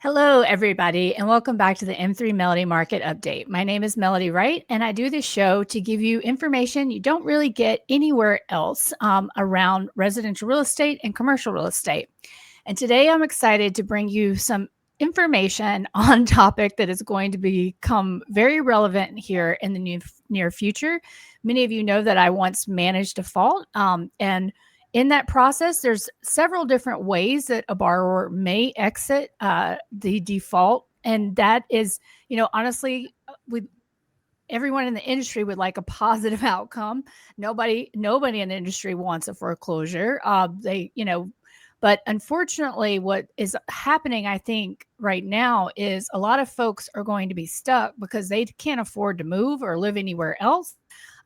Hello, everybody, and welcome back to the M3 Melody Market Update. My name is Melody Wright, and I do this show to give you information you don't really get anywhere else around residential real estate and commercial real estate. And today I'm excited to bring you some information on a topic that is going to become very relevant here in the near future. Many of you know that I once managed default, and in that process, there's several different ways that a borrower may exit the default. And that is, honestly, with everyone in the industry would like a positive outcome. Nobody in the industry wants a foreclosure. But unfortunately, what is happening, I think, right now is a lot of folks are going to be stuck because they can't afford to move or live anywhere else.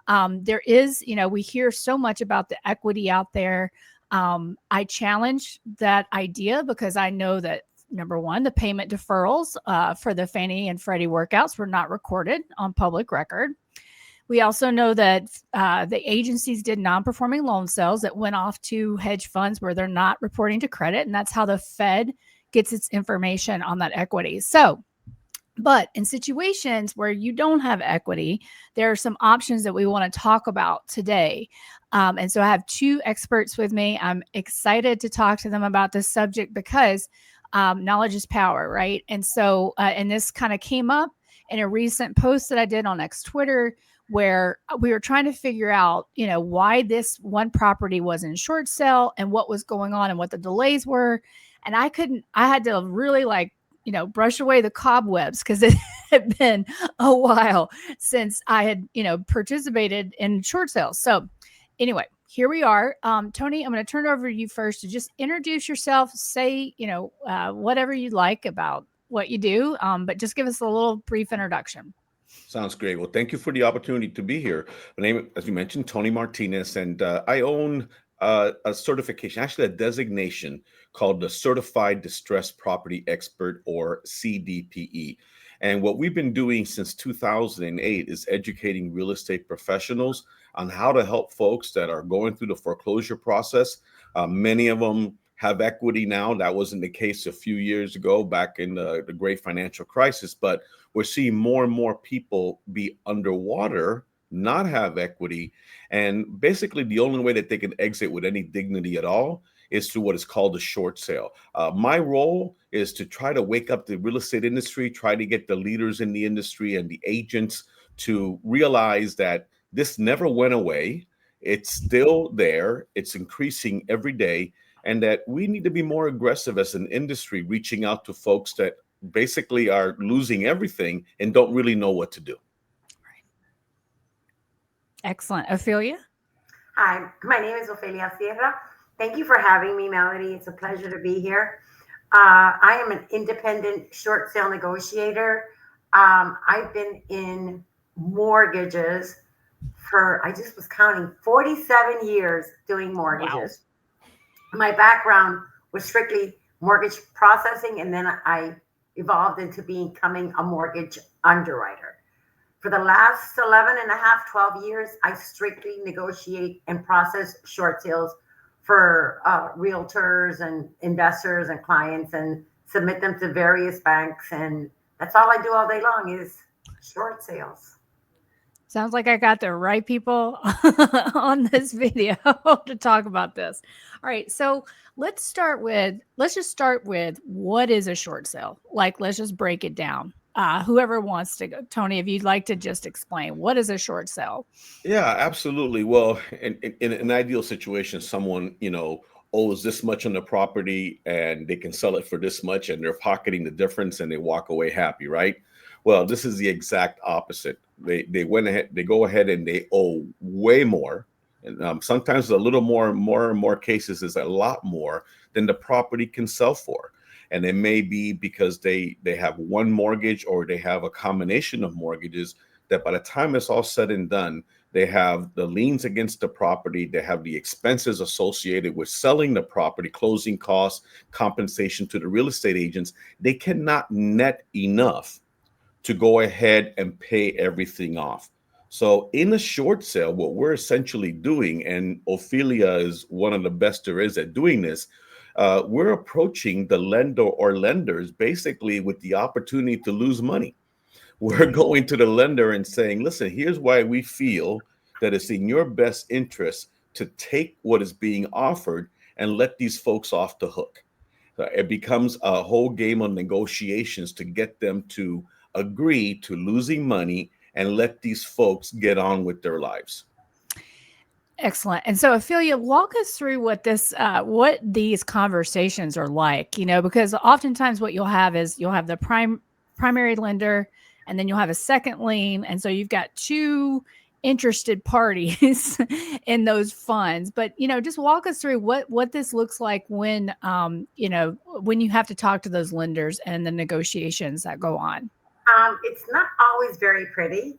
There is, we hear so much about the equity out there. I challenge that idea because I know that number one, the payment deferrals for the Fannie and Freddie workouts were not recorded on public record. We also know that the agencies did non-performing loan sales that went off to hedge funds where they're not reporting to credit. And that's how the Fed gets its information on that equity. But in situations where you don't have equity, there are some options that we want to talk about today. And so I have two experts with me. I'm excited to talk to them about this subject because knowledge is power, right? And so, and this kind of came up in a recent post that I did on X Twitter, where we were trying to figure out, why this one property was in short sale and what was going on and what the delays were. And I had to really brush away the cobwebs because it had been a while since I had, participated in short sales. So anyway, here we are. Tony, I'm going to turn it over to you first to just introduce yourself, say, whatever you'd like about what you do, but just give us a little brief introduction. Sounds great. Well, thank you for the opportunity to be here. My name, as you mentioned, Tony Martinez, and I own a certification, actually a designation called the Certified Distressed Property Expert, or CDPE. And what we've been doing since 2008 is educating real estate professionals on how to help folks that are going through the foreclosure process. Many of them have equity now. That wasn't the case a few years ago, back in the great financial crisis, but we're seeing more and more people be underwater, not have equity. And basically the only way that they can exit with any dignity at all is through what is called a short sale. My role is to try to wake up the real estate industry, try to get the leaders in the industry and the agents to realize that this never went away. It's still there. It's increasing every day. And that we need to be more aggressive as an industry, reaching out to folks that basically are losing everything and don't really know what to do. Excellent. Ofelia? Hi, my name is Ofelia Sierra. Thank you for having me, Melody. It's a pleasure to be here. I am an independent short sale negotiator. I've been in mortgages I just was counting, 47 years doing mortgages. Wow. My background was strictly mortgage processing, and then I evolved into becoming a mortgage underwriter. For the last 11 and a half, 12 years, I strictly negotiate and process short sales for realtors and investors and clients and submit them to various banks. And that's all I do all day long is short sales. Sounds like I got the right people on this video to talk about this. All right. So let's just start with what is a short sale? Let's just break it down. Whoever wants to go. Tony, if you'd like to just explain, what is a short sale? Yeah, absolutely. Well, in an ideal situation, someone, owes this much on the property and they can sell it for this much and they're pocketing the difference and they walk away happy, right? Well, this is the exact opposite. They go ahead and they owe way more. And sometimes a little more cases is a lot more than the property can sell for. And it may be because they have one mortgage or they have a combination of mortgages that by the time it's all said and done, they have the liens against the property, they have the expenses associated with selling the property, closing costs, compensation to the real estate agents. They cannot net enough to go ahead and pay everything off. So in a short sale, what we're essentially doing, and Ofelia is one of the best there is at doing this, we're approaching the lender or lenders basically with the opportunity to lose money. We're going to the lender and saying, listen, here's why we feel that it's in your best interest to take what is being offered and let these folks off the hook. It becomes a whole game of negotiations to get them to agree to losing money and let these folks get on with their lives. Excellent. And so, Ofelia, walk us through what these conversations are like, because oftentimes what you'll have is you'll have the primary lender, and then you'll have a second lien. And so you've got two interested parties in those funds. But, just walk us through what this looks like when you have to talk to those lenders and the negotiations that go on. It's not always very pretty.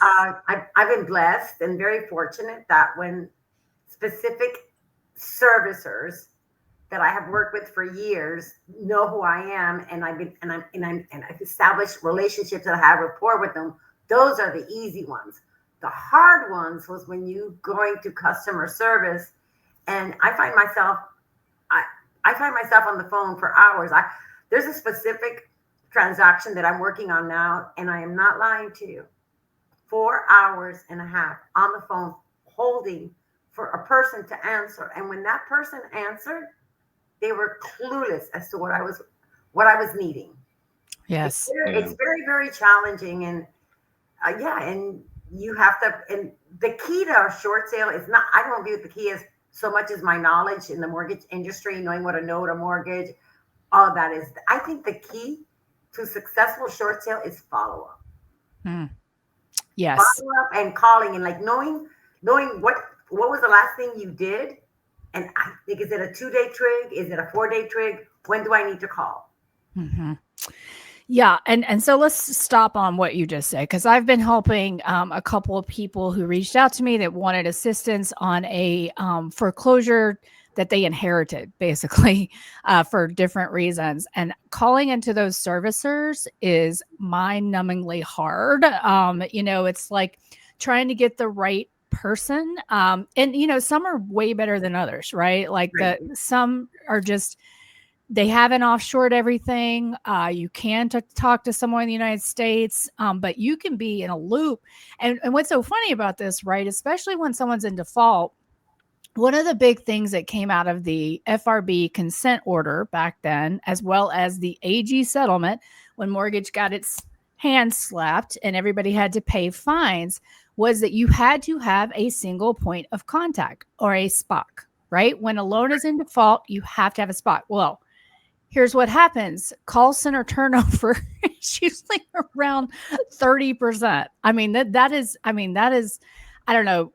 I've been blessed and very fortunate that when specific servicers that I have worked with for years know who I am, and I've established relationships and I have rapport with them. Those are the easy ones. The hard ones was when you going to customer service, and I find myself on the phone for hours. There's a specific transaction that I'm working on now, and I am not lying to you. 4.5 hours on the phone holding for a person to answer. And when that person answered, they were clueless as to what I was needing. Yes. It's very, very challenging. And and you have to, and the key to a short sale is not, I don't view the key as so much as my knowledge in the mortgage industry, knowing what a note, a mortgage, all that is. I think the key to successful short sale is follow up. Yes. Follow up and calling and like knowing what was the last thing you did. And I think, is it a 2-day trig? Is it a 4-day trig? When do I need to call? Mm-hmm. Yeah. And so let's stop on what you just said, because I've been helping a couple of people who reached out to me that wanted assistance on a foreclosure that they inherited, basically, for different reasons. And calling into those servicers is mind-numbingly hard. It's like trying to get the right person. And some are way better than others, right? Like some are just, they haven't offshored everything. You can talk to someone in the United States, but you can be in a loop. And what's so funny about this, right? Especially when someone's in default, one of the big things that came out of the FRB consent order back then, as well as the AG settlement, when mortgage got its hand slapped and everybody had to pay fines, was that you had to have a single point of contact or a SPOC, right? When a loan is in default, you have to have a SPOC. Well, here's what happens. Call center turnover is usually around 30%. That is, I don't know,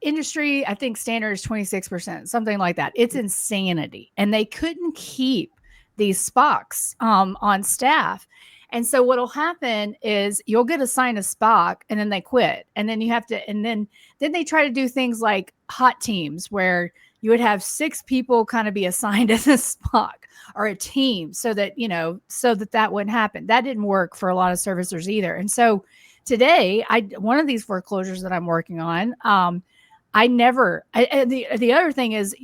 industry, I think standard is 26%, something like that. It's insanity. And they couldn't keep these SPOCs on staff. And so what'll happen is you'll get assigned a SPOC and then they quit. And then you have to, and then they try to do things like hot teams where you would have 6 people kind of be assigned as a SPOC or a team so that that wouldn't happen. That didn't work for a lot of servicers either. And so today, one of these foreclosures that I'm working on, the other thing is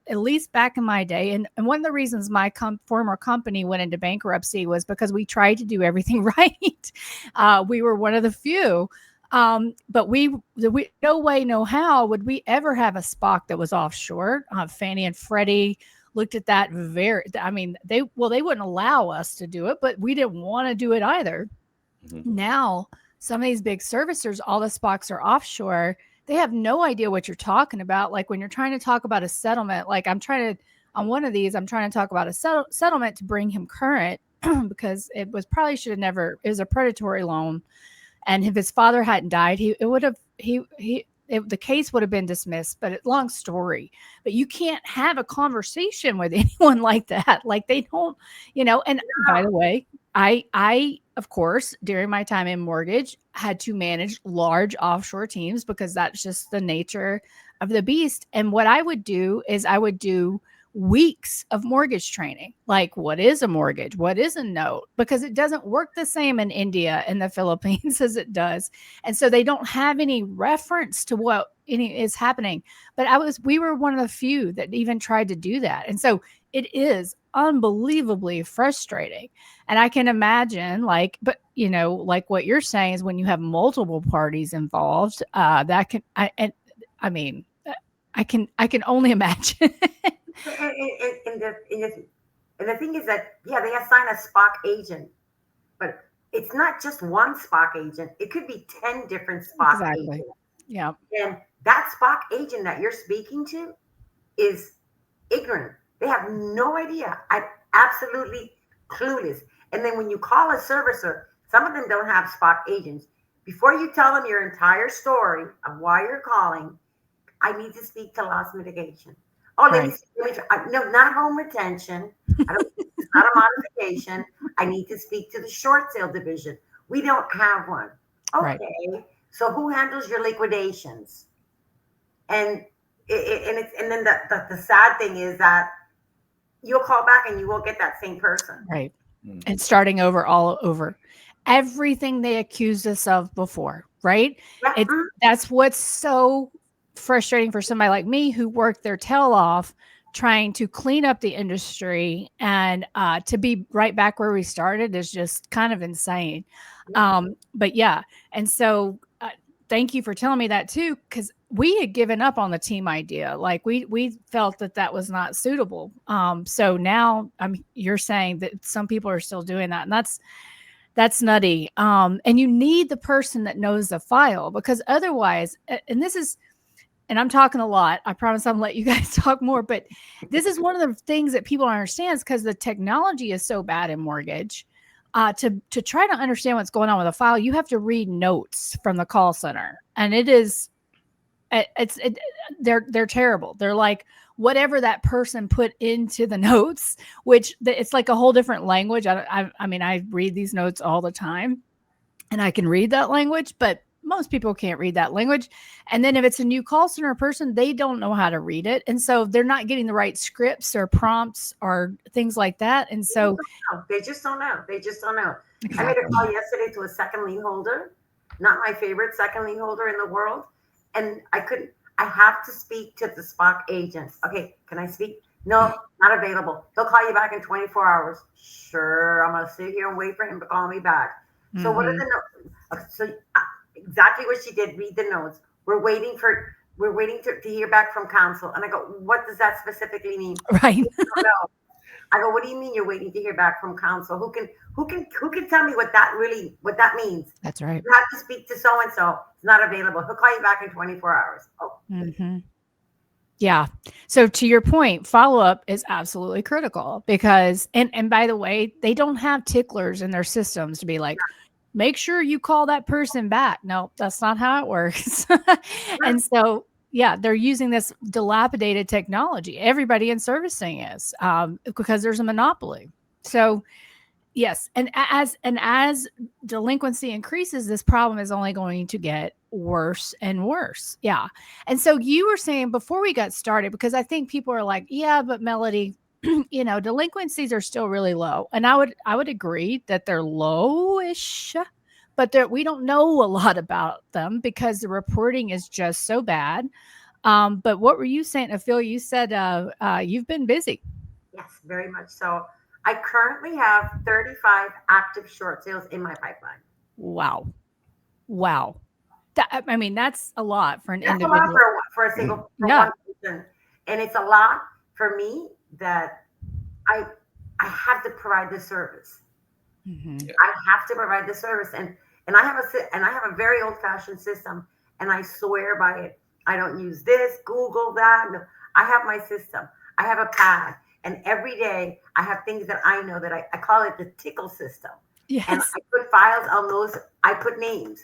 at least back in my day, and one of the reasons my former company went into bankruptcy was because we tried to do everything right. We were one of the few, but we no way, no how would we ever have a SPOC that was offshore. Fannie and Freddie looked at that they wouldn't allow us to do it, but we didn't want to do it either. Mm-hmm. Now, some of these big servicers, all the SPOCs are offshore. They have no idea what you're talking about. Like when you're trying to talk about a settlement, like on one of these, I'm trying to talk about a settlement to bring him current because it was it was a predatory loan. And if his father hadn't died, the case would have been dismissed, but long story. But you can't have a conversation with anyone like that. Like they don't, and by the way, I, of course, during my time in mortgage, had to manage large offshore teams because that's just the nature of the beast. And what I would do is I would do weeks of mortgage training. Like, what is a mortgage? What is a note? Because it doesn't work the same in India and the Philippines as it does. And so they don't have any reference to what any is happening. But we were one of the few that even tried to do that. And so it is unbelievably frustrating. And I can imagine but like what you're saying is when you have multiple parties involved, that can, I mean, I can only imagine. And the thing is that, yeah, they assign a Spock agent, but it's not just one Spock agent. It could be 10 different Spock Exactly. agents. Yeah. And that Spock agent that you're speaking to is ignorant. They have no idea. I'm absolutely clueless. And then when you call a servicer, some of them don't have Spock agents. Before you tell them your entire story of why you're calling, I need to speak to loss mitigation. Oh, Right. no, not home retention. It's not a modification. I need to speak to the short sale division. We don't have one. Okay. Right. So who handles your liquidations? And then the sad thing is that you'll call back and you won't get that same person. Right. And starting over all over. Everything they accused us of before, right? Yeah. That's what's so frustrating for somebody like me who worked their tail off trying to clean up the industry, and to be right back where we started is just kind of insane. But yeah. And so thank you for telling me that too, because we had given up on the team idea. Like we felt that was not suitable. So now you're saying that some people are still doing that, and that's nutty. And you need the person that knows the file, because otherwise, and I'm talking a lot. I promise I'm gonna let you guys talk more, but this is one of the things that people don't understand, because the technology is so bad in mortgage. To try to understand what's going on with a file, you have to read notes from the call center, and they're terrible. They're like whatever that person put into the notes, which it's like a whole different language. I mean, I read these notes all the time, and I can read that language, but most people can't read that language. And then if it's a new call center person, they don't know how to read it. And so they're not getting the right scripts or prompts or things like that. And so they just don't know. Exactly. I made a call yesterday to a second lien holder, not my favorite second lien holder in the world. And I have to speak to the Spock agent. Okay, can I speak? No, not available. He'll call you back in 24 hours. Sure, I'm going to sit here and wait for him to call me back. So what are the notes? So exactly what she did, read the notes. We're waiting to hear back from counsel. And I go, what does that specifically mean? Right. I go, what do you mean you're waiting to hear back from counsel? Who can tell me what that means? That's right. You have to speak to so-and-so. It's not available. He'll call you back in 24 hours. Oh. Mm-hmm. Yeah. So to your point, follow-up is absolutely critical, because, and by the way, they don't have ticklers in their systems to be like, make sure you call that person back. No, that's not how it works. And so, yeah, they're using this dilapidated technology. Everybody in servicing is, because there's a monopoly. So yes. And as delinquency increases, this problem is only going to get worse and worse. Yeah. And so you were saying before we got started, because I think people are like, yeah, but Melody, delinquencies are still really low. And I would agree that they're lowish, but we don't know a lot about them because the reporting is just so bad. But what were you saying, Ofelia? You said you've been busy. Yes, very much so. I currently have 35 active short sales in my pipeline. Wow. That's a lot for an individual. That's a lot for a single one person. And it's a lot for me that I have to provide the service. Mm-hmm. I have to provide the service, and I have a very old-fashioned system, and I swear by it. I don't use this, Google that. No, I have my system. I have a pad, and every day I have things that I know that I call it the tickle system. Yes. And I put files on those. I put names,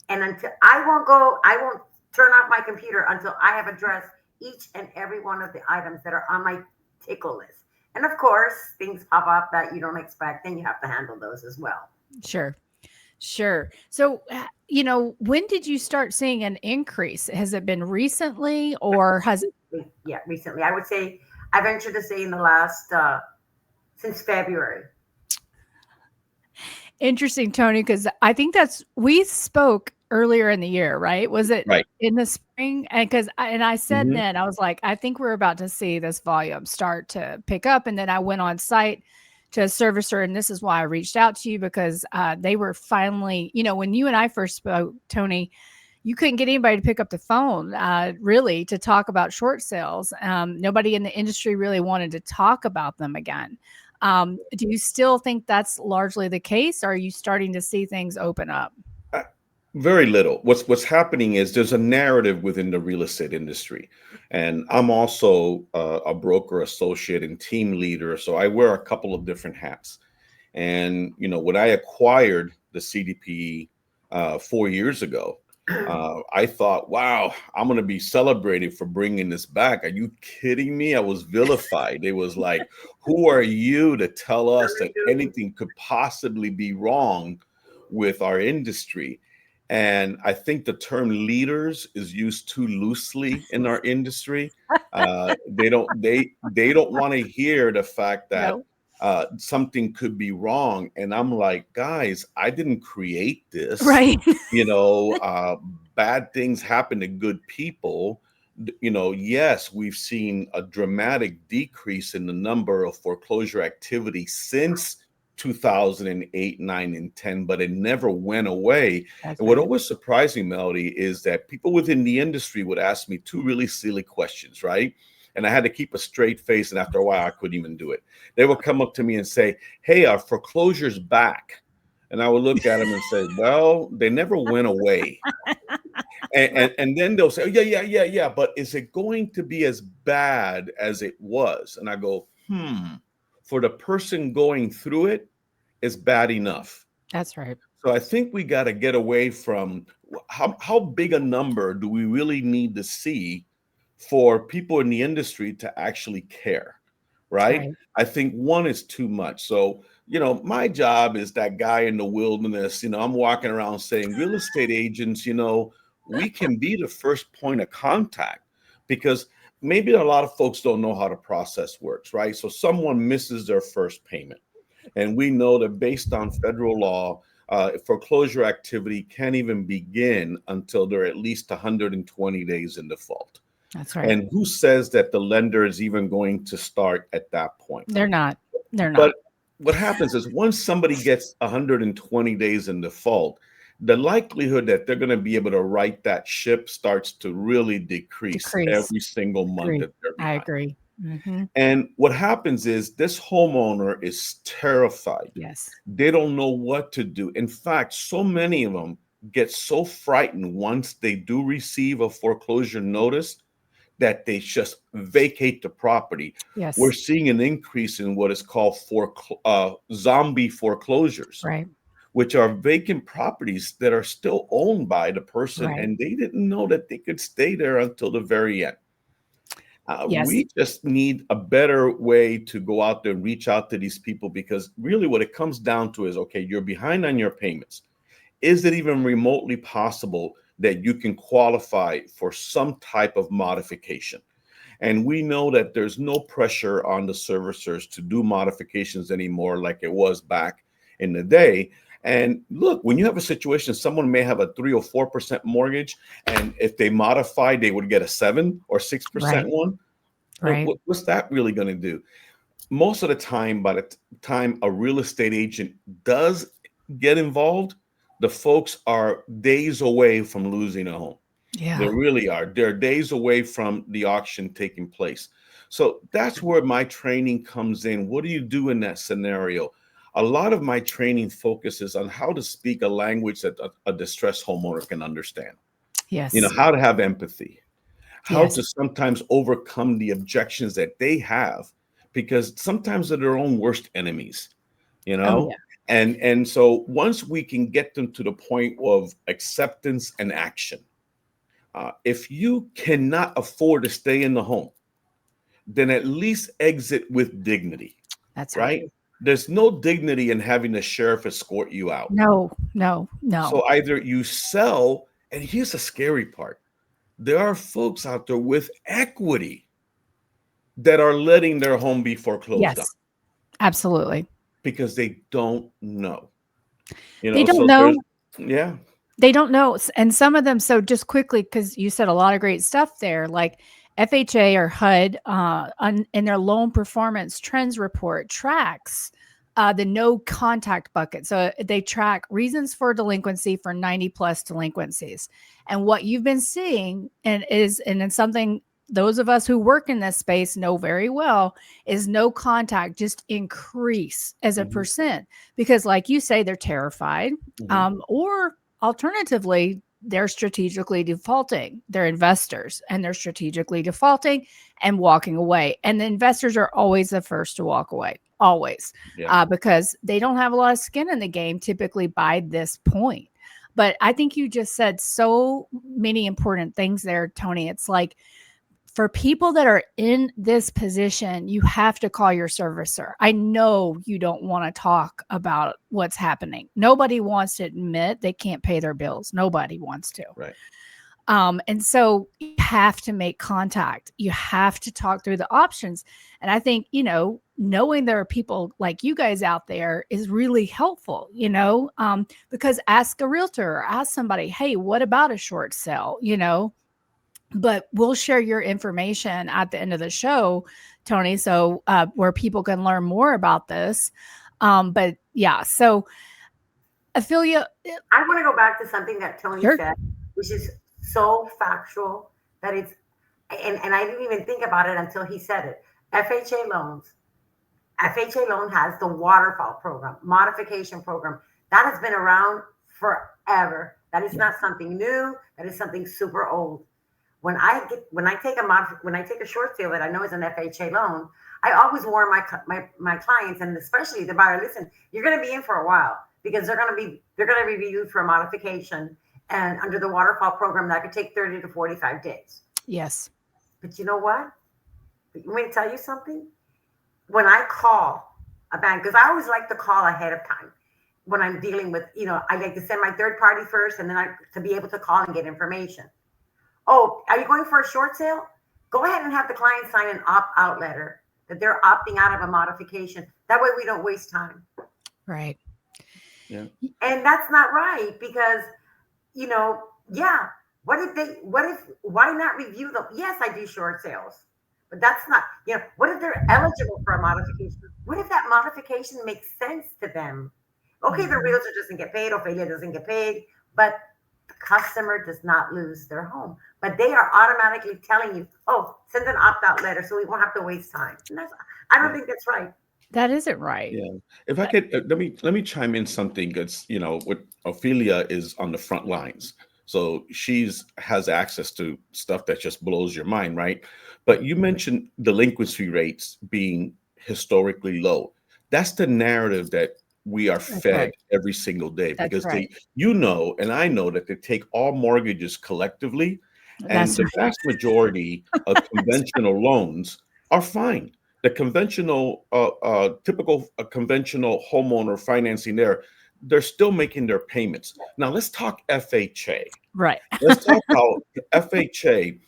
and until I won't turn off my computer until I have addressed each and every one of the items that are on my tickle list. And of course, things pop up that you don't expect, and you have to handle those as well. Sure. So, when did you start seeing an increase? Has it been recently, or has it? Yeah, recently. I would say, I venture to say in the last, since February. Interesting, Tony, because I think we spoke earlier in the year, right? Was it Right. in the spring? And because I said Mhm. then, I was like, I think we're about to see this volume start to pick up. And then I went on site to a servicer, and this is why I reached out to you, because they were finally, when you and I first spoke, Tony, you couldn't get anybody to pick up the phone, really, to talk about short sales. Nobody in the industry really wanted to talk about them again. Do you still think that's largely the case? Or are you starting to see things open up? Uh, Very little. What's happening is there's a narrative within the real estate industry, and I'm also a broker associate and team leader, so I wear a couple of different hats. And when I acquired the CDP 4 years ago, I thought, wow, I'm going to be celebrated for bringing this back. Are you kidding me? I was vilified. It was like, who are you to tell us that anything could possibly be wrong with our industry? And I think the term leaders is used too loosely in our industry. They don't want to hear the fact that No. something could be wrong. And I'm like, guys, I didn't create this. Right. Bad things happen to good people. Yes, we've seen a dramatic decrease in the number of foreclosure activity since 2008, 9, and 10, but it never went away. That's And what right. always surprised me, Melody, is that people within the industry would ask me two really silly questions, right? And I had to keep a straight face, and after a while, I couldn't even do it. They would come up to me and say, "Hey, are foreclosures back?" And I would look at them and say, "Well, they never went away." And then they'll say, "Oh, yeah, but is it going to be as bad as it was?" And I go, for the person going through it, it's bad enough. That's right. So I think we got to get away from how big a number do we really need to see for people in the industry to actually care, right? Right. I think one is too much. So, my job is that guy in the wilderness. I'm walking around saying, real estate agents, we can be the first point of contact, because maybe a lot of folks don't know how the process works, right? So someone misses their first payment. And we know that based on federal law, foreclosure activity can't even begin until they're at least 120 days in default. That's right. And who says that the lender is even going to start at that point? They're not. They're But not. what happens is once somebody gets 120 days in default, the likelihood that they're going to be able to right that ship starts to really decrease Decrease. every single month Agree. that they're I behind. agree. Hmm. And what happens is this homeowner is terrified. Yes. They don't know what to do. In fact, so many of them get so frightened once they do receive a foreclosure notice that they just vacate the property. Yes. We're seeing an increase in what is called zombie foreclosures, Right. which are vacant properties that are still owned by the person, Right. and they didn't know that they could stay there until the very end. Yes. We just need a better way to go out there and reach out to these people, because really what it comes down to is, okay, you're behind on your payments. Is it even remotely possible that you can qualify for some type of modification? And we know that there's no pressure on the servicers to do modifications anymore like it was back in the day. And look, when you have a situation, someone may have a 3 or 4% mortgage, and if they modify, they would get a 7 or 6% Right. one. Right. What's that really going to do? Most of the time, by the time a real estate agent does get involved, the folks are days away from losing a home. They Yeah. really are. They're days away from the auction taking place. So that's where my training comes in. What do you do in that scenario? A lot of my training focuses on how to speak a language that a distressed homeowner can understand. Yes. How to have empathy, how Yes. to sometimes overcome the objections that they have, because sometimes they're their own worst enemies, you Oh know? yeah. And so once we can get them to the point of acceptance and action, if you cannot afford to stay in the home, then at least exit with dignity, That's right? right. There's no dignity in having the sheriff escort you out. No. No. No. So either you sell, and here's the scary part, there are folks out there with equity that are letting their home be foreclosed on Yes. Absolutely. because they don't know. They don't So there's, know. yeah. They don't know. And some of them, so just quickly, because you said a lot of great stuff there, like FHA or HUD in their loan performance trends report tracks the no contact bucket. So they track reasons for delinquency for 90 plus delinquencies. And what you've been seeing and it's something those of us who work in this space know very well is no contact just increase as a percent because like you say, they're terrified or alternatively, they're strategically defaulting. They're investors and they're strategically defaulting and walking away. And the investors are always the first to walk away, always, because they don't have a lot of skin in the game typically by this point. But I think you just said so many important things there, Tony. It's like, for people that are in this position, you have to call your servicer. I know you don't want to talk about what's happening. Nobody wants to admit they can't pay their bills. Nobody wants to. Right. And so you have to make contact. You have to talk through the options. And I think, knowing there are people like you guys out there is really helpful, because ask a realtor or ask somebody, hey, what about a short sale? But we'll share your information at the end of the show, Tony, so where people can learn more about this. But yeah, so Ofelia. I want to go back to something that Tony said, which is so factual that it's, and I didn't even think about it until he said it. FHA loans. FHA loan has the waterfall program, modification program. That has been around forever. That is not something new. That is something super old. When I take a short sale that I know is an FHA loan, I always warn my clients and especially the buyer, listen, you're going to be in for a while because they're going to be reviewed for a modification, and under the waterfall program that could take 30 to 45 days. Yes. But you know what? Let me tell you something. When I call a bank, because I always like to call ahead of time when I'm dealing with, I like to send my third party first and then to be able to call and get information. Oh, are you going for a short sale? Go ahead and have the client sign an opt-out letter that they're opting out of a modification. That way we don't waste time. Right. Yeah. And that's not right because, why not review them? Yes, I do short sales, but that's not, what if they're eligible for a modification? What if that modification makes sense to them? Okay, the realtor doesn't get paid, Ofelia doesn't get paid, but the customer does not lose their home. But they are automatically telling you, oh, send an opt-out letter so we won't have to waste time. And I don't think that's right. That isn't right. Yeah. If I could, let me chime in something that's, what Ofelia is on the front lines. So has access to stuff that just blows your mind, right? But you mentioned delinquency rates being historically low. That's the narrative that we are fed every single day because and I know that they take all mortgages collectively and the vast majority of conventional loans are fine. The conventional, typical conventional homeowner financing they're still making their payments. Now let's talk FHA. Right. Let's talk about FHA.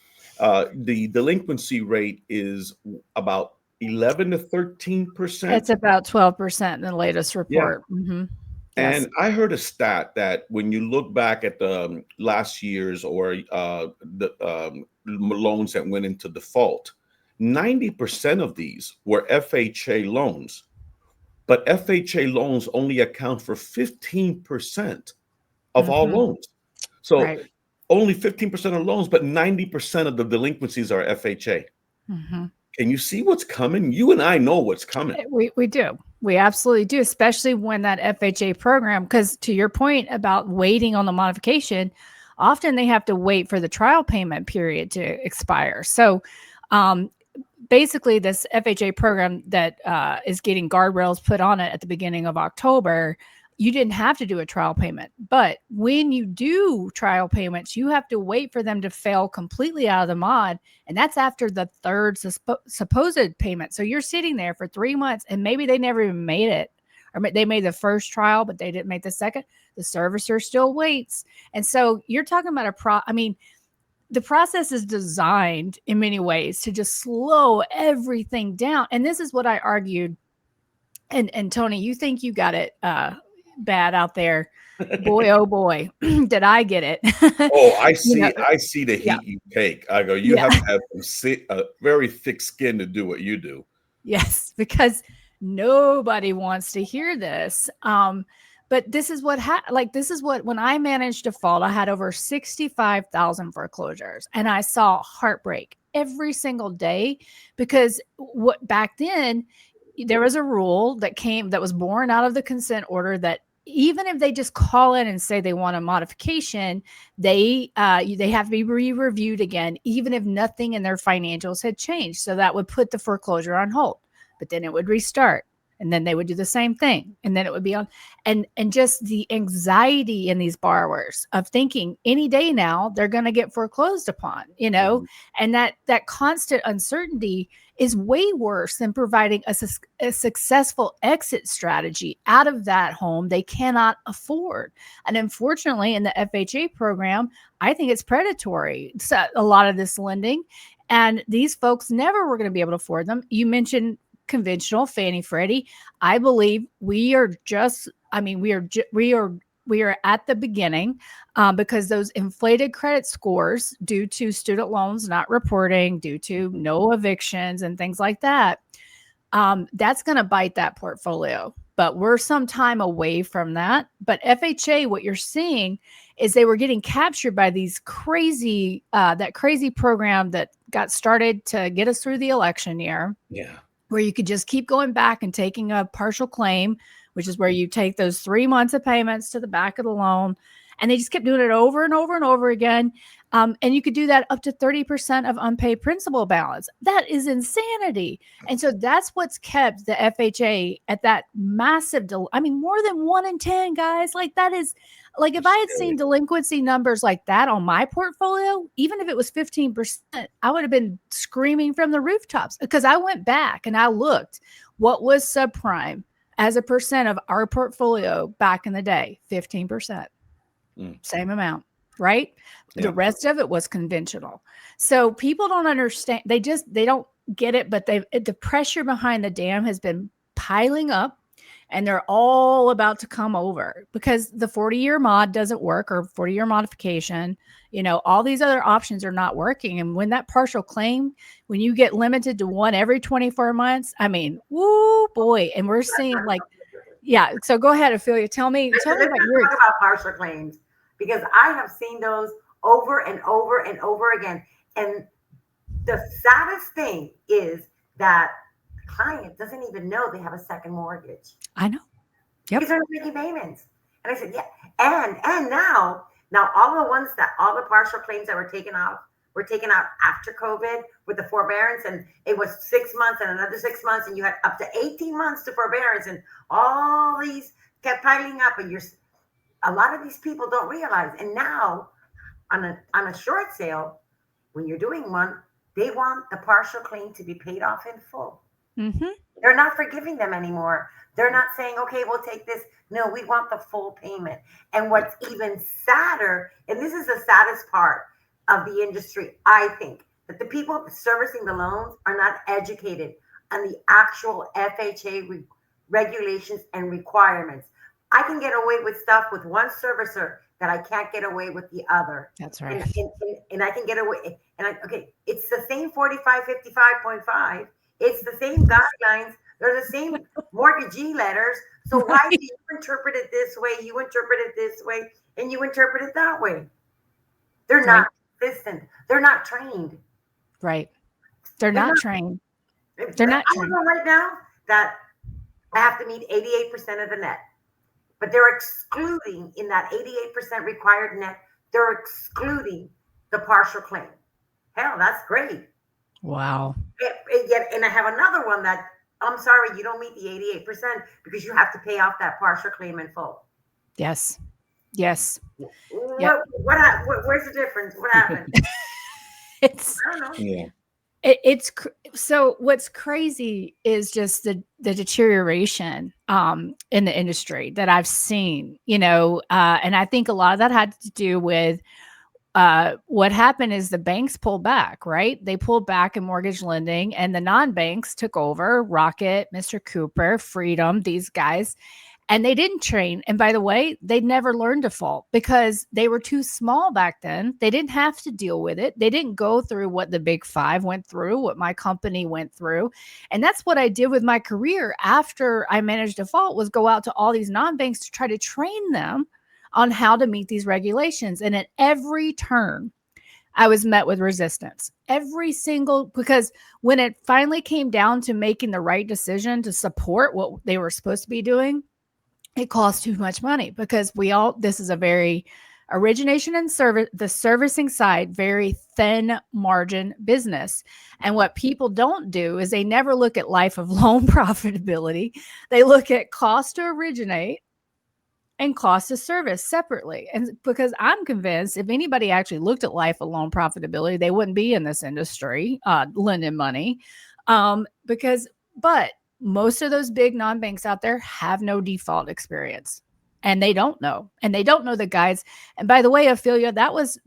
The delinquency rate is about 11 to 13%. It's about 12% in the latest report. Yeah. Mm-hmm. Yes. And I heard a stat that when you look back at the last year's or the loans that went into default, 90% of these were FHA loans, but FHA loans only account for 15% of all loans. So only 15% of loans, but 90% of the delinquencies are FHA. Mm-hmm. Can you see what's coming? You and I know what's coming. We do. We absolutely do, especially when that FHA program, because to your point about waiting on the modification, often they have to wait for the trial payment period to expire. So basically this FHA program that is getting guardrails put on it at the beginning of October, you didn't have to do a trial payment. But when you do trial payments, you have to wait for them to fail completely out of the mod. And that's after the third supposed payment. So you're sitting there for 3 months and maybe they never even made it. Or they made the first trial, but they didn't make the second. The servicer still waits. And so you're talking about the process is designed in many ways to just slow everything down. And this is what I argued. And Tony, you think you got it bad out there. Boy, oh boy, did I get it. Oh, I You know, see the yeah, heat you take. I go, you yeah. have to have a very thick skin to do what you do. Yes, because nobody wants to hear this. But this is what this is what when I managed default, I had over 65,000 foreclosures, and I saw heartbreak every single day because what back then there was a rule that was born out of the consent order that even if they just call in and say they want a modification, they have to be re-reviewed again, even if nothing in their financials had changed. So that would put the foreclosure on hold, but then it would restart, and then they would do the same thing, and then it would be on, and just the anxiety in these borrowers of thinking any day now they're going to get foreclosed upon, Mhm. and that constant uncertainty is way worse than providing a successful exit strategy out of that home they cannot afford. And unfortunately, in the FHA program, I think it's predatory. So a lot of this lending, and these folks never were going to be able to afford them. You mentioned conventional Fannie Freddie. I believe we are just, I mean, we are at the beginning because those inflated credit scores due to student loans not reporting, due to no evictions and things like that, that's going to bite that portfolio. But we're some time away from that. But FHA, what you're seeing is they were getting captured by these that crazy program that got started to get us through the election year, Yeah. where you could just keep going back and taking a partial claim, which is where you take those 3 months of payments to the back of the loan. And they just kept doing it over and over and over again. And you could do that up to 30% of unpaid principal balance. That is insanity. And so that's what's kept the FHA at that massive, more than 1 in 10, guys. Like that is, like if I had seen delinquency numbers like that on my portfolio, even if it was 15%, I would have been screaming from the rooftops, because I went back and I looked what was subprime as a percent of our portfolio back in the day. 15%. Same amount, right? Yeah. The rest of it was conventional. So people don't understand. They don't get it, but the pressure behind the dam has been piling up, and they're all about to come over because the 40-year mod doesn't work, or 40-year modification. All these other options are not working. And when that partial claim, when you get limited to one every 24 months, woo boy. And we're seeing yeah. So go ahead, Ofelia. Tell me about your talk about partial claims, because I have seen those over and over and over again. And the saddest thing is that the client doesn't even know they have a second mortgage. I know. Yep. Because they're not making payments. And I said, yeah. And now all the partial claims that were taken out after COVID with the forbearance, and it was 6 months and another 6 months, and you had up to 18 months to forbearance, and all these kept piling up, and a lot of these people don't realize. And now on a short sale, when you're doing one, they want the partial claim to be paid off in full. Mm-hmm. They're not forgiving them anymore. They're not saying, okay, we'll take this. No, we want the full payment. And what's even sadder, and this is the saddest part of the industry, I think, that the people servicing the loans are not educated on the actual FHA regulations and requirements. I can get away with stuff with one servicer that I can't get away with the other. That's right. And I can get away. Okay, it's the same 4555.5. It's the same guidelines. They're the same mortgagee letters. So why do you interpret it this way? You interpret it this way, and you interpret it that way. They're not consistent. They're not trained. Right. They're not trained. They're not trained. I know right now that I have to meet 88% of the net. But they're excluding, in that 88% required net, they're excluding the partial claim. Hell, that's great. Wow. And I have another one that, I'm sorry, you don't meet the 88% because you have to pay off that partial claim in full. Yes. Where's the difference? What happened? I don't know. Yeah. So what's crazy is just the deterioration in the industry that I've seen, and I think a lot of that had to do with what happened is the banks pulled back, right? They pulled back in mortgage lending, and the non-banks took over. Rocket, Mr. Cooper, Freedom, these guys. And they didn't train. And by the way, they never learned default because they were too small back then. They didn't have to deal with it. They didn't go through what the big five went through, what my company went through. And that's what I did with my career after I managed default, was go out to all these non-banks to try to train them on how to meet these regulations. And at every turn, I was met with resistance. Every single, because when it finally came down to making the right decision to support what they were supposed to be doing, it costs too much money, because this is a very origination and service, the servicing side, very thin margin business. And what people don't do is they never look at life of loan profitability. They look at cost to originate and cost of service separately. And because I'm convinced if anybody actually looked at life of loan profitability, they wouldn't be in this industry, lending money. But most of those big non-banks out there have no default experience, and they don't know, the guides. And by the way, Ofelia, that was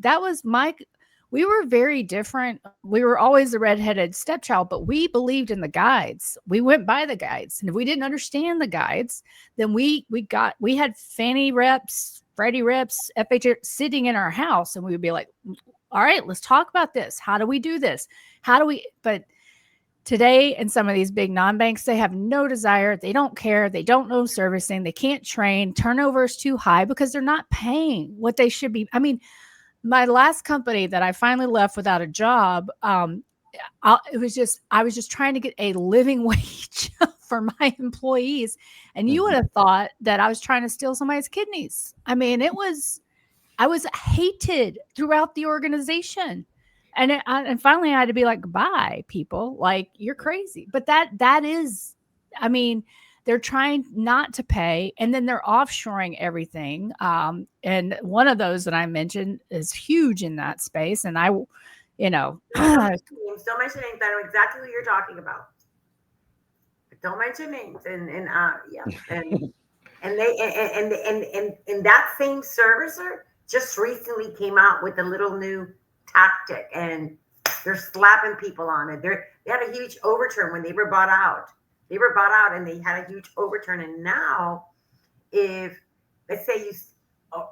we were very different. We were always the redheaded stepchild, but we believed in the guides. We went by the guides. And if we didn't understand the guides, then we had Fannie reps, Freddie reps, FHA sitting in our house. And we would be like, all right, let's talk about this. How do we do this? But today, in some of these big non-banks, they have no desire. They don't care. They don't know servicing. They can't train. Turnover is too high because they're not paying what they should be. I mean, my last company that I finally left without a job, I was just trying to get a living wage for my employees. And you would have thought that I was trying to steal somebody's kidneys. I mean, I was hated throughout the organization. And finally I had to be like, bye, people, like, you're crazy. But that is, I mean, they're trying not to pay, and then they're offshoring everything. And one of those that I mentioned is huge in that space. And don't mention names. I know exactly who you're talking about. But don't mention names. And that same servicer just recently came out with a little new tactic, and they're slapping people on it. They had a huge overturn when they were bought out. They were bought out and they had a huge overturn. And now, if let's say you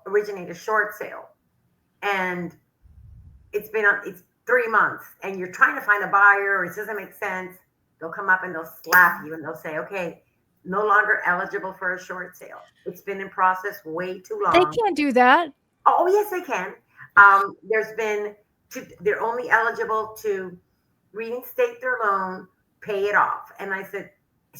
originate a short sale and it's 3 months and you're trying to find a buyer, or it doesn't make sense, they'll come up and they'll slap you and they'll say, okay, no longer eligible for a short sale. It's been in process way too long. They can't do that. Oh, yes, they can. They're only eligible to reinstate their loan, pay it off. And I said,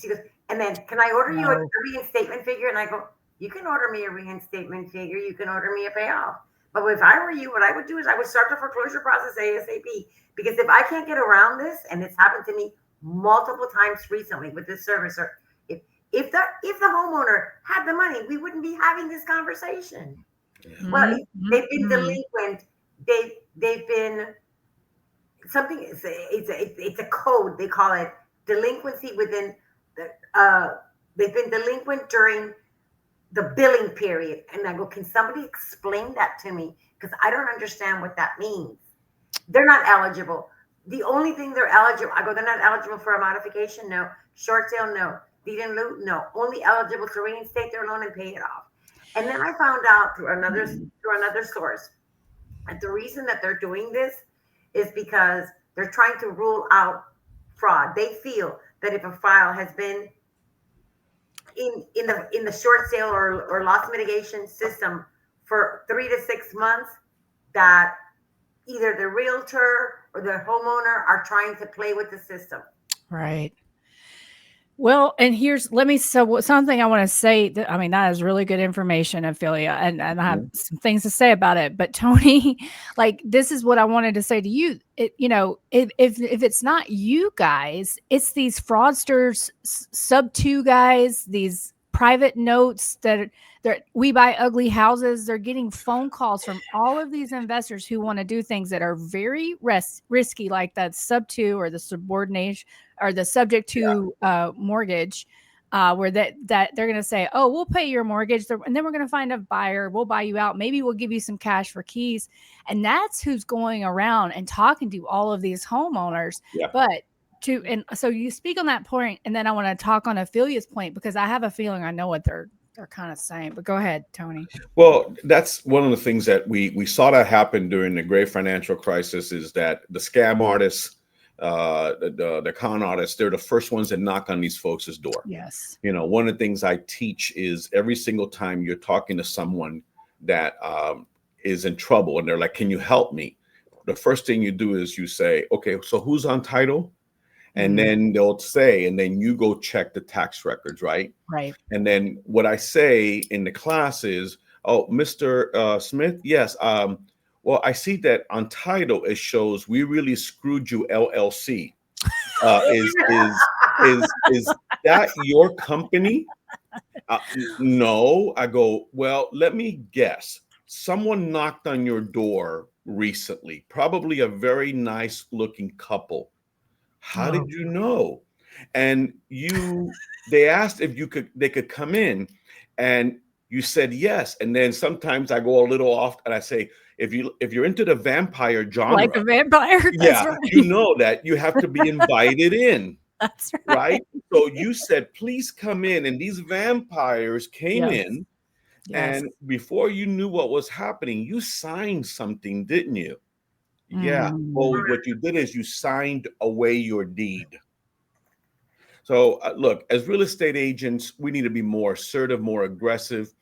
she goes, and then can I order you a reinstatement figure? And I go, you can order me a reinstatement figure. You can order me a payoff. But if I were you, what I would do is I would start the foreclosure process ASAP. Because if I can't get around this, and it's happened to me multiple times recently with this servicer, if the homeowner had the money, we wouldn't be having this conversation. Mm-hmm. Well, they've been delinquent. They've been something. It's a code. They call it delinquency within the. They've been delinquent during the billing period, and I go, can somebody explain that to me? Because I don't understand what that means. They're not eligible. The only thing they're eligible, I go, they're not eligible for a modification. No. Short sale. No. Deed in lieu. No. Only eligible to reinstate their loan and pay it off. And then I found out through another source that the reason that they're doing this is because they're trying to rule out fraud. They feel that if a file has been in the short sale or loss mitigation system for 3 to 6 months, that either the realtor or the homeowner are trying to play with the system. Right. Well, and something I want to say that, I mean, that is really good information, Ofelia, and I have some things to say about it. But Tony, like, this is what I wanted to say to you. If it's not you guys, it's these fraudsters, sub-2 guys, these private notes that we buy ugly houses. They're getting phone calls from all of these investors who want to do things that are very risky, like that sub-2 or the subordination or the subject to mortgage, where that they're going to say, oh, we'll pay your mortgage, and then we're going to find a buyer. We'll buy you out. Maybe we'll give you some cash for keys. And that's who's going around and talking to all of these homeowners. Yeah. And so you speak on that point, and then I want to talk on Ophelia's point, because I have a feeling I know what they're They're kind of same, but go ahead, Tony. Well, that's one of the things that we saw that happen during the great financial crisis is that the scam artists, the con artists, they're the first ones that knock on these folks' door. Yes. You know, one of the things I teach is every single time you're talking to someone that is in trouble and they're like, "Can you help me?" The first thing you do is you say, "Okay, so who's on title?" And then they'll say, and then you go check the tax records, right? Right. And then what I say in the class is, "Oh, Mr. Smith, yes. Well, I see that on title it shows we really screwed you, LLC. Is that your company?" No. I go, "Well, let me guess. Someone knocked on your door recently, probably a very nice looking couple. How did Oh, you know?" And they asked if they could come in, and you said yes. And then sometimes I go a little off and I say, if you're into the vampire like genre, a vampire. That's yeah, you right. know that you have to be invited in, That's right. right? So you said, "Please come in." And these vampires came Yes. in, Yes. and before you knew what was happening, you signed something, didn't you? Yeah. Mm. Well, what you did is you signed away your deed. So, look, as real estate agents, we need to be more assertive, more aggressive.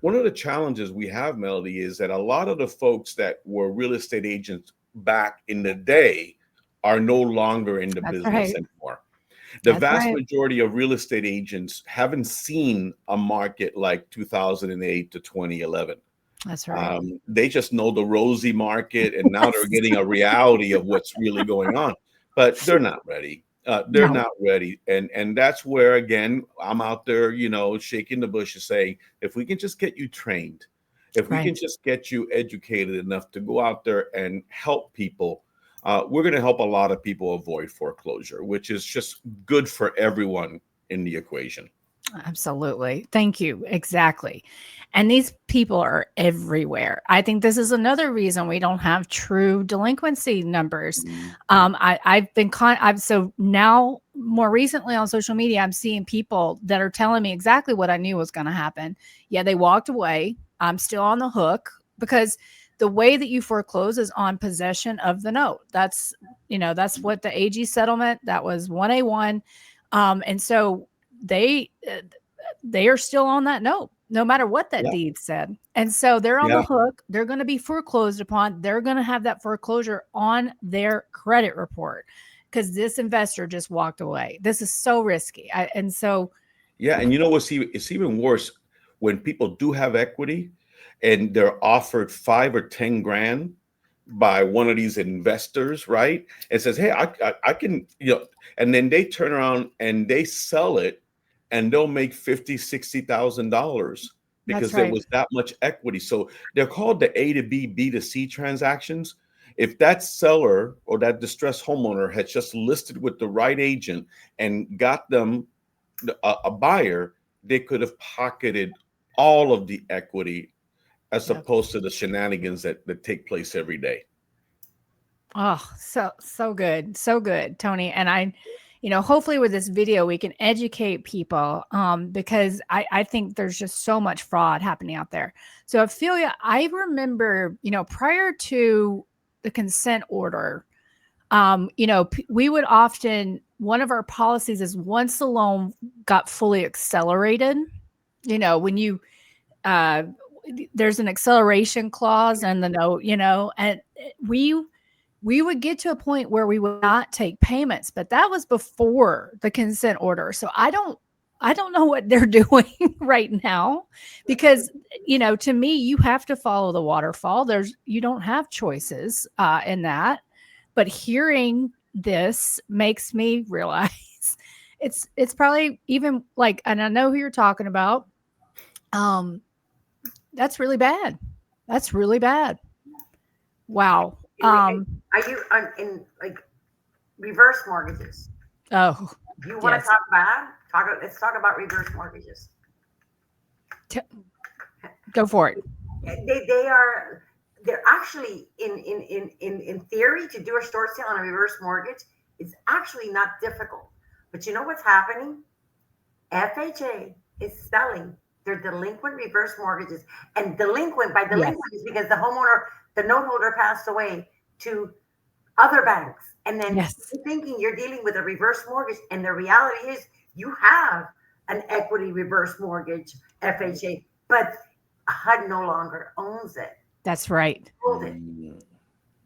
One of the challenges we have, Melody, is that a lot of the folks that were real estate agents back in the day are no longer in the That's business right. anymore. The That's vast right. majority of real estate agents haven't seen a market like 2008 to 2011. That's right. They just know the rosy market, and now they're Yes. getting a reality of what's really going on. But they're not ready. They're No. not ready, and that's where again I'm out there, shaking the bushes, saying, if we can just get you trained, if we Right. can just get you educated enough to go out there and help people, we're going to help a lot of people avoid foreclosure, which is just good for everyone in the equation. Absolutely. Thank you. Exactly. And these people are everywhere. I think this is another reason we don't have true delinquency numbers. Mhm. I've so now more recently on social media, I'm seeing people that are telling me exactly what I knew was going to happen. Yeah, they walked away. I'm still on the hook because the way that you foreclose is on possession of the note. That's what the AG settlement, that was 1A1. And so they they are still on that note no matter what that Yeah, deed said, and so they're on the yeah. hook. They're going to be foreclosed upon. They're going to have that foreclosure on their credit report because this investor just walked away. This is so risky. And so Yeah, and it's even worse when people do have equity and they're offered 5 or 10 grand by one of these investors, right? And says, "Hey, I can," and then they turn around and they sell it, and they'll make 50, 60,000 dollars that's because there right. was that much equity. So they're called the A to B, B to C transactions. If that seller or that distressed homeowner had just listed with the right agent and got them a buyer, they could have pocketed all of the equity as Yep. opposed to the shenanigans that take place every day. Oh, so good. So good, Tony. And hopefully with this video we can educate people because I think there's just so much fraud happening out there. So Ophelia, I remember, prior to the consent order, we would often, one of our policies is once the loan got fully accelerated, when you uh there's an acceleration clause in the note, and we would get to a point where we would not take payments, but that was before the consent order. So I don't know what they're doing right now because to me you have to follow the waterfall. You don't have choices in that. But hearing this makes me realize it's probably even like, and I know who you're talking about. Um that's really bad. That's really bad. Wow. Are you in like reverse mortgages? Oh, Do you want to yes. talk bad? Let's talk about reverse mortgages. T- Go for it. They're actually in theory to do a short sale on a reverse mortgage. It's actually not difficult. But you know what's happening? FHA is selling They're delinquent reverse mortgages. And delinquent by Yes. delinquent is because the homeowner, the note holder passed away to other banks. And then Yes. you're thinking you're dealing with a reverse mortgage. And the reality is you have an equity reverse mortgage, FHA, but HUD no longer owns it. That's right. Sold it.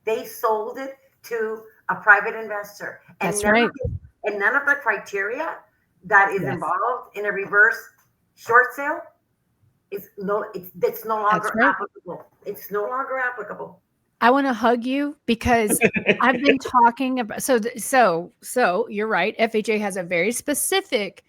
They sold it to a private investor. And That's right. none of the criteria that is Yes. involved in a reverse short sale it's no longer right. applicable. It's no longer applicable. I want to hug you because I've been talking about so you're right. FHA has a very specific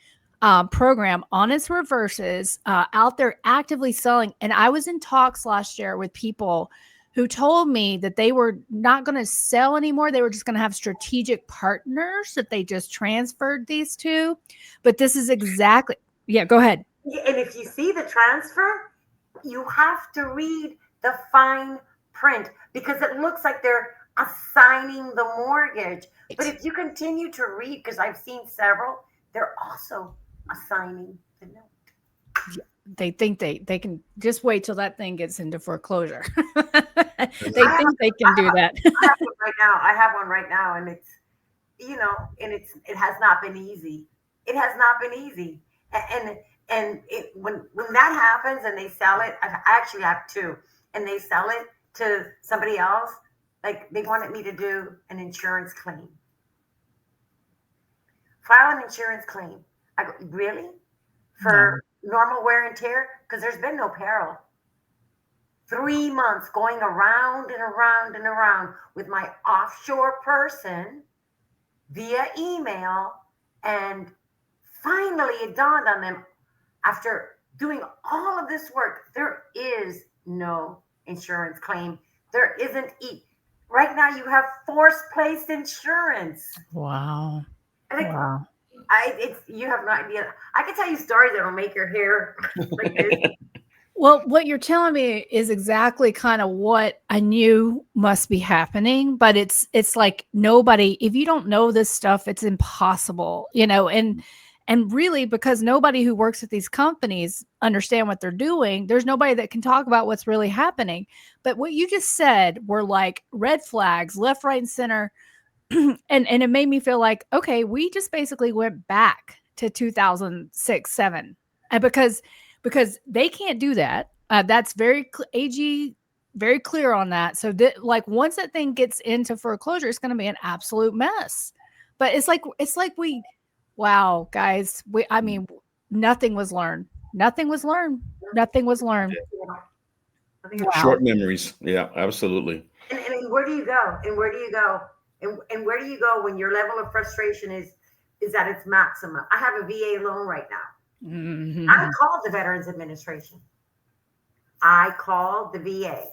program on its reverses out there actively selling. And I was in talks last year with people who told me that they were not going to sell anymore. They were just going to have strategic partners that they just transferred these to. But this is exactly, yeah, go ahead. And if you see the transfer, you have to read the fine print because it looks like they're assigning the mortgage. But if you continue to read, because I've seen several, they're also assigning the note. They think they can just wait till that thing gets into foreclosure. They can do that. I have one right now, and it's it has not been easy. It has not been easy, and when that happens and they sell it, I actually have two, and they sell it to somebody else. Like they wanted me to do an insurance claim, file an insurance claim. I go, really? For normal wear and tear? Because there's been no peril. 3 months going around and around and around with my offshore person via email. And finally it dawned on them after doing all of this work, there is no insurance claim. There isn't. Right now you have force-placed insurance. Wow. Wow. You have no idea. I can tell you stories that'll make your hair like this. Well, what you're telling me is exactly kind of what I knew must be happening, but it's like nobody, if you don't know this stuff, it's impossible, and really because nobody who works at these companies understand what they're doing, there's nobody that can talk about what's really happening. But what you just said were like red flags left, right, and center. and it made me feel like, okay, we just basically went back to 2006, 7, and because they can't do that. That's AG very clear on that. So that like once that thing gets into foreclosure, it's going to be an absolute mess. But it's like wow, guys, nothing was learned. Nothing was learned. Wow. Short memories. Yeah, absolutely. And where do you go? And where do you go? And where do you go when your level of frustration is at its maximum? I have a VA loan right now. Mm-hmm. I called the Veterans Administration. I called the VA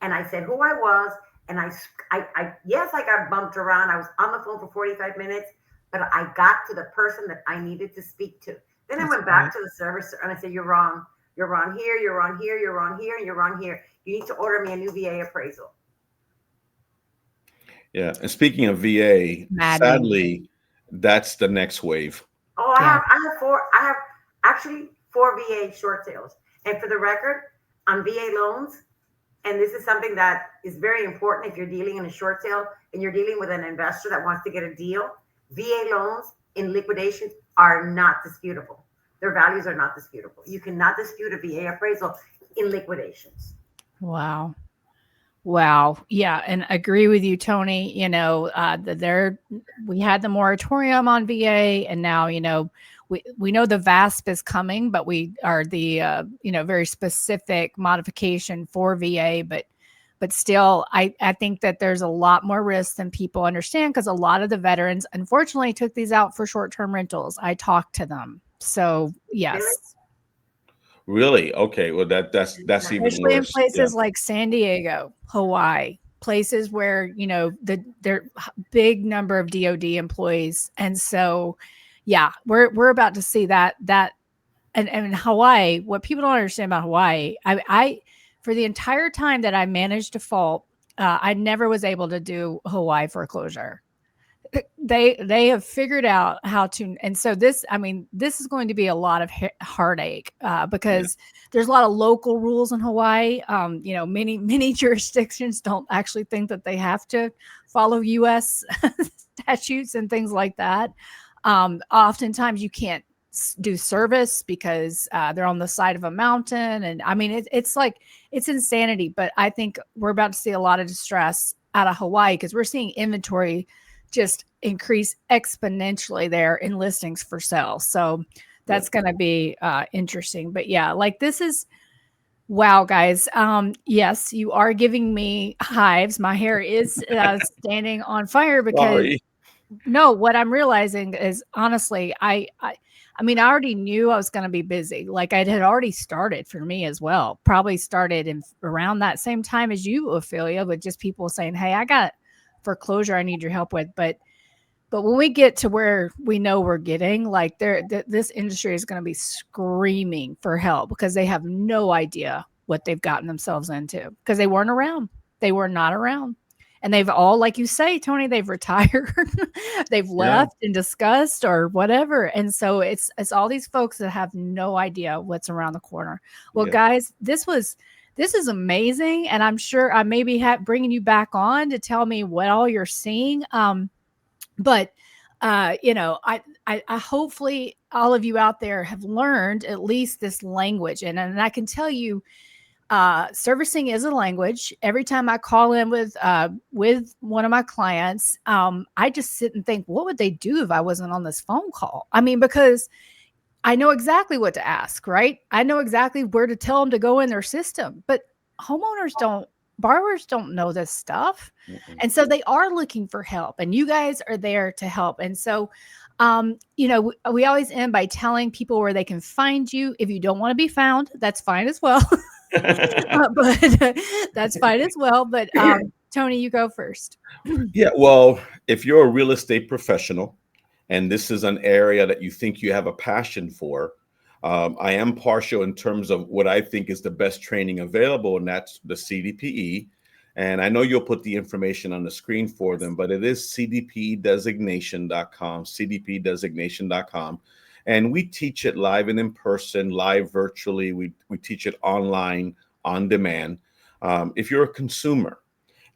and I said who I was. And I got bumped around. I was on the phone for 45 minutes, but I got to the person that I needed to speak to. Then I went back to the service and I said, you're wrong. You're wrong here. You're wrong here. You're wrong here. And you're wrong here. You need to order me a new VA appraisal. Yeah. And speaking of VA, sadly, that's the next wave. Oh, I have actually 4 VA short sales. And for the record, on VA loans, and this is something that is very important if you're dealing in a short sale and you're dealing with an investor that wants to get a deal, VA loans in liquidations are not disputable. Their values are not disputable. You cannot dispute a VA appraisal in liquidations. Wow. Yeah. And agree with you, Tony. We had the moratorium on VA and now, we know the VASP is coming, but we are the, very specific modification for VA, but still, I think that there's a lot more risk than people understand because a lot of the veterans, unfortunately, took these out for short-term rentals. I talked to them. So yes. Really? Okay. Well, that's even especially worse. In places like San Diego, Hawaii, places where, they're big number of DOD employees. And so, yeah, we're about to see that and in Hawaii, what people don't understand about Hawaii, I for the entire time that I managed default, I never was able to do Hawaii foreclosure. they have figured out how to, and so this, I mean, this is going to be a lot of heartache because there's a lot of local rules in Hawaii. You know, many jurisdictions don't actually think that they have to follow U.S. statutes and things like that. Oftentimes you can't do service because they're on the side of a mountain, and I mean it's like it's insanity. But I think we're about to see a lot of distress out of Hawaii because we're seeing inventory just increase exponentially there in listings for sale. So that's going to be interesting. But yeah, like this is wow, guys. Yes, you are giving me hives. My hair is standing on fire because no, what I'm realizing is honestly, I mean, I already knew I was going to be busy. Like it had already started for me as well. Probably started in around that same time as you, Ofelia, with just people saying, "Hey, I got foreclosure I need your help with." But when we get to where we know we're getting, like this industry is going to be screaming for help because they have no idea what they've gotten themselves into because they weren't around. They were not around. And they've all, like you say, Tony, they've retired, they've left in disgust or whatever. And so it's all these folks that have no idea what's around the corner. Well, guys, this is amazing. And I'm sure I may be bringing you back on to tell me what all you're seeing. But you know, I hopefully all of you out there have learned at least this language. And I can tell you, servicing is a language. Every time I call in with one of my clients, I just sit and think, what would they do if I wasn't on this phone call? I mean, because I know exactly what to ask, right? I know exactly where to tell them to go in their system, but borrowers don't know this stuff. And so they are looking for help, and you guys are there to help. And so, you know, we always end by telling people where they can find you. If you don't want to be found, that's fine as well. But that's fine as well. But Tony, you go first. Yeah, well, if you're a real estate professional and this is an area that you think you have a passion for, I am partial in terms of what I think is the best training available, and that's the CDPE. And I know you'll put the information on the screen for them, but it is cdpdesignation.com, cdpdesignation.com. And we teach it live and in person, live virtually. We teach it online, on demand. If you're a consumer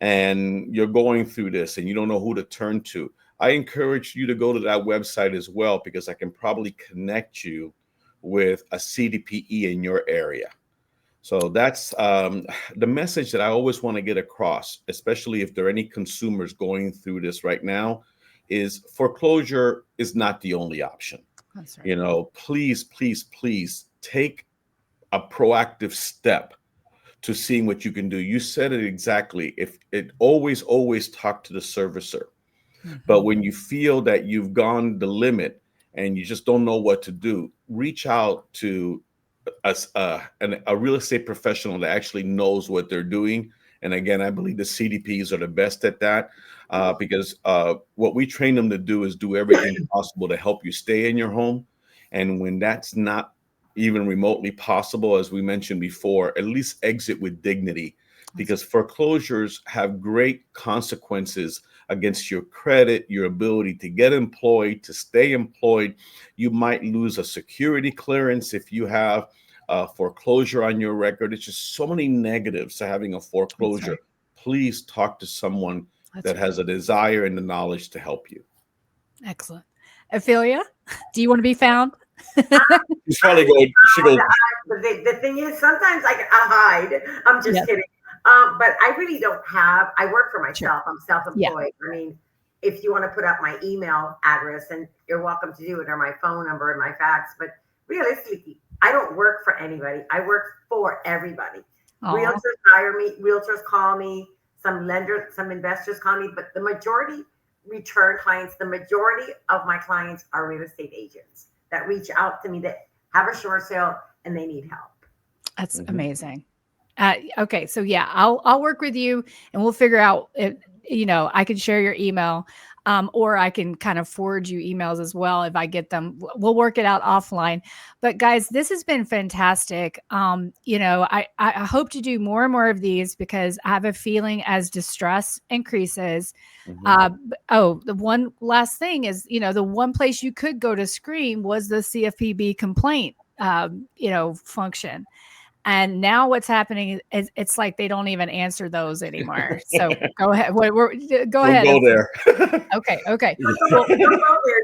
and you're going through this and you don't know who to turn to, I encourage you to go to that website as well, because I can probably connect you with a CDPE in your area. So that's the message that I always want to get across, especially if there are any consumers going through this right now, is foreclosure is not the only option. That's right. You know, please, please, please take a proactive step to seeing what you can do. You said it exactly. If it always talk to the servicer. But when you feel that you've gone the limit and you just don't know what to do, reach out to a real estate professional that actually knows what they're doing. And again, I believe the CDPs are the best at that, because what we train them to do is do everything possible to help you stay in your home. And when that's not even remotely possible, as we mentioned before, at least exit with dignity, because foreclosures have great consequences against your credit, your ability to get employed, to stay employed. You might lose a security clearance if you have foreclosure on your record. It's just so many negatives to having a foreclosure. Right. Please talk to someone that has a desire and the knowledge to help you. Excellent. Ofelia, do you want to be found? She's probably going. The thing is, sometimes I hide. I'm just kidding. But I really don't have. I work for myself. I'm self-employed. I mean, if you want to put up my email address, and you're welcome to do it, or my phone number and my fax. But realistically, I don't work for anybody. I work for everybody. Aww. Realtors hire me. Realtors call me. Some lenders, some investors call me. But the majority return clients. The majority of my clients are real estate agents that reach out to me that have a short sale and they need help. That's amazing. Okay. So yeah, I'll work with you and we'll figure out if, you know, I can share your email. or I can kind of forward you emails as well if I get them. We'll work it out offline. But guys, this has been fantastic. I hope to do more and more of these because I have a feeling as distress increases. The one last thing is, the one place you could go to scream was the CFPB complaint, function. And now what's happening is it's like they don't even answer those anymore. So go ahead. Go ahead. Don't go there. Okay. Okay. Don't go there.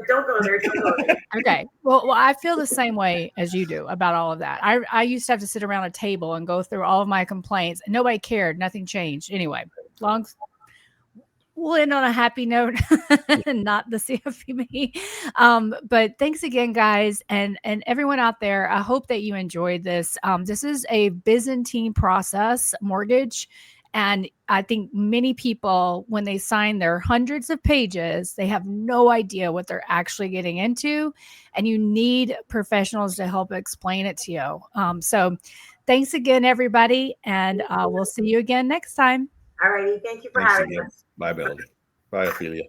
Don't go there. Okay. Well, I feel the same way as you do about all of that. I used to have to sit around a table and go through all of my complaints, and nobody cared. Nothing changed. Anyway, we'll end on a happy note, not the CFPB. But thanks again, guys, and everyone out there. I hope that you enjoyed this. This is a Byzantine process mortgage. And I think many people, when they sign their hundreds of pages, they have no idea what they're actually getting into. And you need professionals to help explain it to you. So thanks again, everybody. And we'll see you again next time. All righty. Thank you for having us. Bye, Melody. Bye, Ofelia.